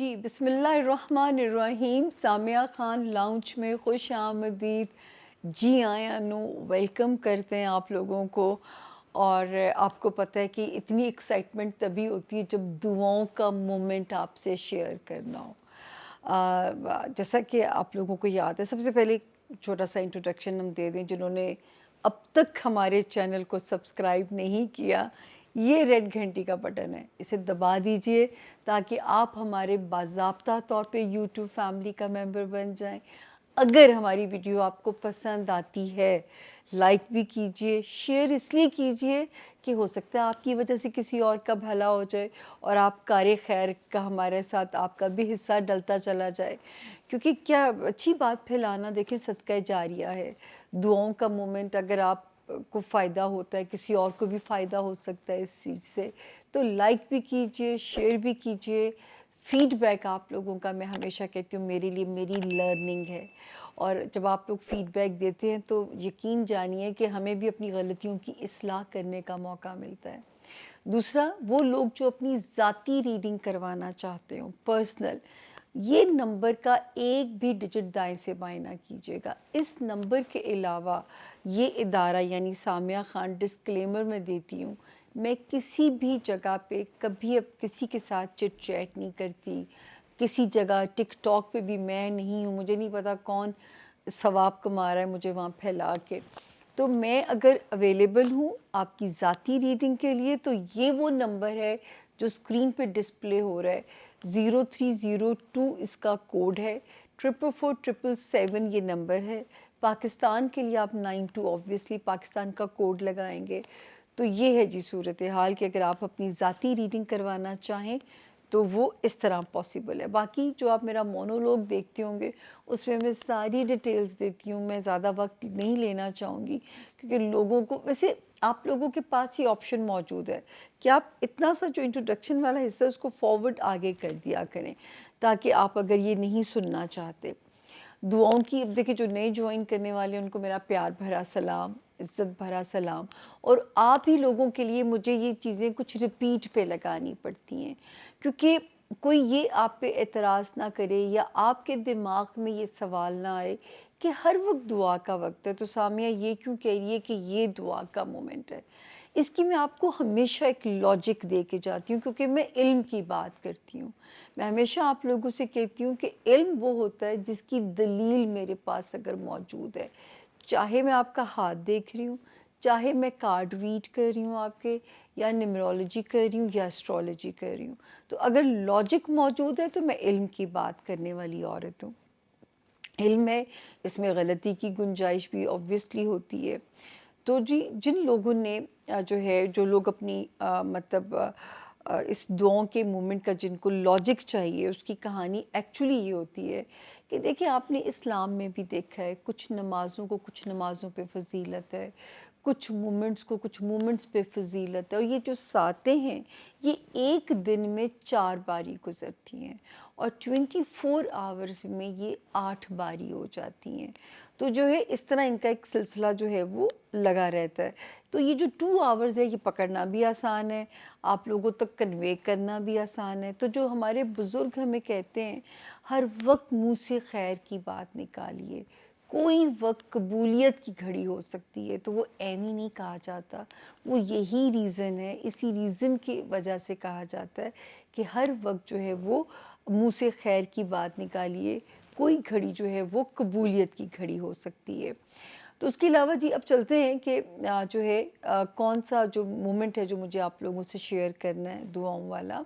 جی بسم اللہ الرحمن الرحیم. سامیہ خان لاؤنج میں خوش آمدید. جی آیا نو ویلکم کرتے ہیں آپ لوگوں کو. اور آپ کو پتہ ہے کہ اتنی ایکسائٹمنٹ تبھی ہوتی ہے جب دعاؤں کا مومنٹ آپ سے شیئر کرنا ہو. جیسا کہ آپ لوگوں کو یاد ہے، سب سے پہلے چھوٹا سا انٹروڈکشن ہم دے دیں. جنہوں نے اب تک ہمارے چینل کو سبسکرائب نہیں کیا، یہ ریڈ گھنٹی کا بٹن ہے، اسے دبا دیجئے تاکہ آپ ہمارے باضابطہ طور پہ یوٹیوب فیملی کا ممبر بن جائیں. اگر ہماری ویڈیو آپ کو پسند آتی ہے، لائک بھی کیجئے، شیئر اس لیے کیجئے کہ ہو سکتا ہے آپ کی وجہ سے کسی اور کا بھلا ہو جائے اور آپ کار خیر کا ہمارے ساتھ آپ کا بھی حصہ ڈلتا چلا جائے. کیونکہ کیا اچھی بات پھیلانا، دیکھیں صدقہ جاریہ ہے. دعاؤں کا مومنٹ اگر آپ کو فائدہ ہوتا ہے، کسی اور کو بھی فائدہ ہو سکتا ہے اس چیز سے، تو لائک بھی کیجئے، شیئر بھی کیجئے. فیڈ بیک آپ لوگوں کا، میں ہمیشہ کہتی ہوں، میرے لیے میری لرننگ ہے. اور جب آپ لوگ فیڈ بیک دیتے ہیں تو یقین جانیے کہ ہمیں بھی اپنی غلطیوں کی اصلاح کرنے کا موقع ملتا ہے. دوسرا، وہ لوگ جو اپنی ذاتی ریڈنگ کروانا چاہتے ہوں، پرسنل، یہ نمبر کا ایک بھی ڈیجٹ دائیں سے بائیں نہ کیجیے گا. اس نمبر کے علاوہ یہ ادارہ یعنی سامیہ خان ڈسکلیمر میں دیتی ہوں، میں کسی بھی جگہ پہ کبھی اب کسی کے ساتھ چٹ چیٹ نہیں کرتی. کسی جگہ ٹک ٹاک پہ بھی میں نہیں ہوں. مجھے نہیں پتا کون ثواب کما رہا ہے مجھے وہاں پھیلا کے. تو میں اگر اویلیبل ہوں آپ کی ذاتی ریڈنگ کے لیے تو یہ وہ نمبر ہے جو اسکرین پہ ڈسپلے ہو رہا ہے. 0302 اس کا کوڈ ہے، 444777 یہ نمبر ہے. پاکستان کے لیے آپ 92 آبویسلی پاکستان کا کوڈ لگائیں گے. تو یہ ہے جی صورتحال کہ اگر آپ اپنی ذاتی ریڈنگ کروانا چاہیں تو وہ اس طرح پاسبل ہے. باقی جو آپ میرا مونولوگ دیکھتے ہوں گے اس میں میں ساری ڈیٹیلز دیتی ہوں. میں زیادہ وقت نہیں لینا چاہوں گی کیونکہ لوگوں کو، ویسے آپ لوگوں کے پاس یہ آپشن موجود ہے کہ آپ اتنا سا جو انٹروڈکشن والا حصہ ہے اس کو فارورڈ آگے کر دیا کریں، تاکہ آپ اگر یہ نہیں سننا چاہتے. دعاؤں کی، اب دیکھیں جو نئے جوائن کرنے والے ہیں ان کو میرا پیار بھرا سلام، عزت بھرا سلام. اور آپ ہی لوگوں کے لیے مجھے یہ چیزیں کچھ ریپیٹ پہ لگانی پڑتی ہیں کیونکہ کوئی یہ آپ پہ اعتراض نہ کرے یا آپ کے دماغ میں یہ سوال نہ آئے کہ ہر وقت دعا کا وقت ہے تو سامیہ یہ کیوں کہہ رہی ہے کہ یہ دعا کا مومنٹ ہے. اس کی میں آپ کو ہمیشہ ایک لاجک دے کے جاتی ہوں کیونکہ میں علم کی بات کرتی ہوں. میں ہمیشہ آپ لوگوں سے کہتی ہوں کہ علم وہ ہوتا ہے جس کی دلیل میرے پاس اگر موجود ہے، چاہے میں آپ کا ہاتھ دیکھ رہی ہوں، چاہے میں کارڈ ریڈ کر رہی ہوں آپ کے، یا نیمرولوجی کر رہی ہوں یا اسٹرالوجی کر رہی ہوں، تو اگر لاجک موجود ہے تو میں علم کی بات کرنے والی عورت ہوں. علم ہے، اس میں غلطی کی گنجائش بھی آبویسلی ہوتی ہے. تو جی جن لوگوں نے جو لوگ اپنی مطلب اس دعاؤں کے مومنٹ کا جن کو لاجک چاہیے، اس کی کہانی ایکچولی یہ ہوتی ہے کہ دیکھیں آپ نے اسلام میں بھی دیکھا ہے کچھ نمازوں پہ فضیلت ہے، کچھ مومنٹس پہ فضیلت ہے. اور یہ جو ساتیں ہیں یہ ایک دن میں 4 باری گزرتی ہیں اور 24 آورز میں یہ 8 باری ہو جاتی ہیں. تو جو ہے اس طرح ان کا ایک سلسلہ جو ہے وہ لگا رہتا ہے. تو یہ جو 2 آورز ہے یہ پکڑنا بھی آسان ہے، آپ لوگوں تک کنوے کرنا بھی آسان ہے. تو جو ہمارے بزرگ ہمیں کہتے ہیں ہر وقت منہ سے خیر کی بات نکالیے. کوئی وقت قبولیت کی گھڑی ہو سکتی ہے تو وہ ایویں نہیں کہا جاتا، وہ یہی ریزن ہے، اسی ریزن کی وجہ سے کہا جاتا ہے کہ ہر وقت جو ہے وہ منہ سے خیر کی بات نکالیے. کوئی گھڑی جو ہے وہ قبولیت کی گھڑی ہو سکتی ہے. تو اس کے علاوہ جی اب چلتے ہیں کہ جو ہے کون سا جو مومنٹ ہے جو مجھے آپ لوگوں سے شیئر کرنا ہے دعاؤں والا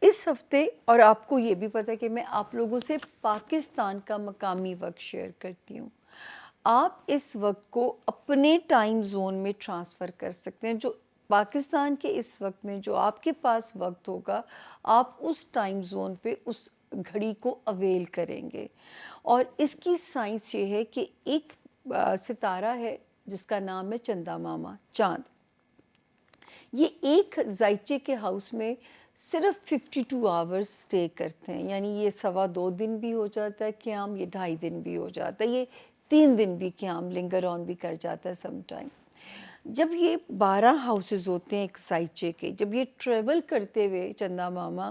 اس ہفتے. اور آپ کو یہ بھی پتہ ہے کہ میں آپ لوگوں سے پاکستان کا مقامی وقت شیئر کرتی ہوں. آپ اس وقت کو اپنے ٹائم زون میں ٹرانسفر کر سکتے ہیں. جو پاکستان کے اس وقت میں جو آپ کے پاس وقت ہوگا آپ اس ٹائم زون پہ اس گھڑی کو اویل کریں گے. اور اس کی سائنس یہ ہے کہ ایک ستارہ ہے جس کا نام ہے چندا ماما، چاند. یہ ایک زائچے کے ہاؤس میں صرف 52 آورز سٹے کرتے ہیں، یعنی یہ 2.25 دن بھی ہو جاتا ہے قیام، یہ 2.5 دن بھی ہو جاتا ہے، یہ 3 دن بھی قیام لنگر آن بھی کر جاتا ہے سم ٹائم. جب یہ 12 ہاؤسز ہوتے ہیں ایک زائچے کے، جب یہ ٹریول کرتے ہوئے چندا ماما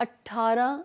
18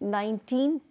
19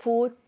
4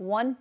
1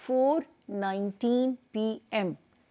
4:19 PM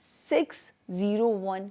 6:01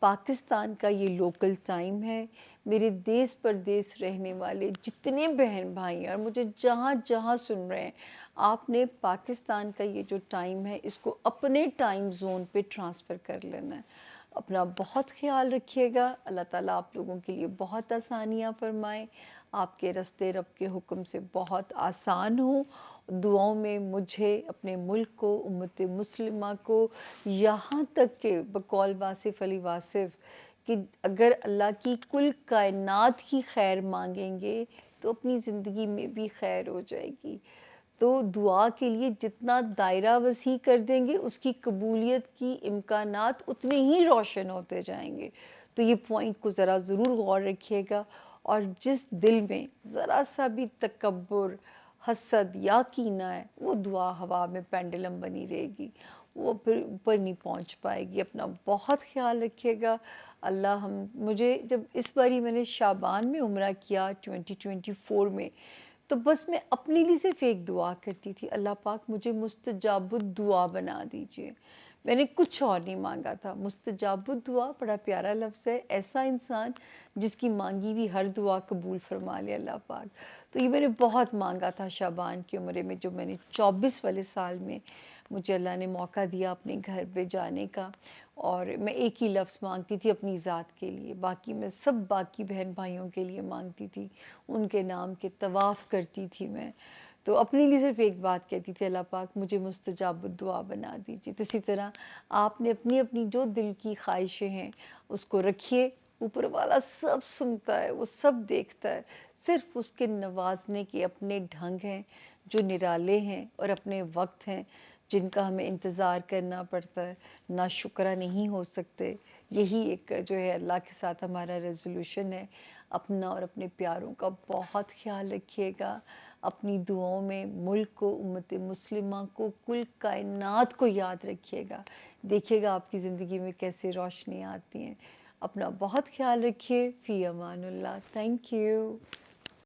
پاکستان کا یہ لوکل ٹائم ہے. میرے دیس پردیس رہنے والے جتنے بہن بھائی ہیں اور مجھے جہاں جہاں سن رہے ہیں، آپ نے پاکستان کا یہ جو ٹائم ہے اس کو اپنے ٹائم زون پہ ٹرانسفر کر لینا ہے. اپنا بہت خیال رکھیے گا. اللہ تعالیٰ آپ لوگوں کے لیے بہت آسانیاں فرمائے، آپ کے رستے رب کے حکم سے بہت آسان ہوں. دعاؤں میں مجھے، اپنے ملک کو، امت مسلمہ کو، یہاں تک کہ بقول واصف علی واصف کہ اگر اللہ کی کل کائنات کی خیر مانگیں گے تو اپنی زندگی میں بھی خیر ہو جائے گی. تو دعا کے لیے جتنا دائرہ وسیع کر دیں گے اس کی قبولیت کی امکانات اتنے ہی روشن ہوتے جائیں گے. تو یہ پوائنٹ کو ذرا ضرور غور رکھیے گا. اور جس دل میں ذرا سا بھی تکبر، حسد یا کینہ ہے، وہ دعا ہوا میں پینڈلم بنی رہے گی، وہ پھر اوپر نہیں پہنچ پائے گی. اپنا بہت خیال رکھیے گا. اللہ مجھے جب اس باری میں نے شعبان میں عمرہ کیا 2024 میں، تو بس میں اپنے لیے صرف ایک دعا کرتی تھی، اللہ پاک مجھے مستجاب الدعا بنا دیجئے. میں نے کچھ اور نہیں مانگا تھا. مستجاب الدعا بڑا پیارا لفظ ہے، ایسا انسان جس کی مانگی بھی ہر دعا قبول فرما لے اللہ پاک. تو یہ میں نے بہت مانگا تھا شعبان کے عمرے میں، جو میں نے 24 والے سال میں مجھے اللہ نے موقع دیا اپنے گھر پہ جانے کا. اور میں ایک ہی لفظ مانگتی تھی اپنی ذات کے لیے، باقی میں سب باقی بہن بھائیوں کے لیے مانگتی تھی، ان کے نام کے طواف کرتی تھی میں. تو اپنے لیے صرف ایک بات کہتی تھی، اللہ پاک مجھے مستجاب الدعا بنا دیجیے. تو اسی طرح آپ نے اپنی اپنی جو دل کی خواہشیں ہیں اس کو رکھیے. اوپر والا سب سنتا ہے، وہ سب دیکھتا ہے. صرف اس کے نوازنے کے اپنے ڈھنگ ہیں جو نرالے ہیں اور اپنے وقت ہیں جن کا ہمیں انتظار کرنا پڑتا ہے. ناشکرہ نہیں ہو سکتے. یہی ایک جو ہے اللہ کے ساتھ ہمارا ریزولوشن ہے. اپنا اور اپنے پیاروں کا بہت خیال رکھیے گا. اپنی دعاؤں میں ملک کو، امت مسلمہ کو، کل کائنات کو یاد رکھیے گا. دیکھیے گا آپ کی زندگی میں کیسے روشنی آتی ہیں. اپنا بہت خیال رکھیے. فی امان اللہ. Thank you.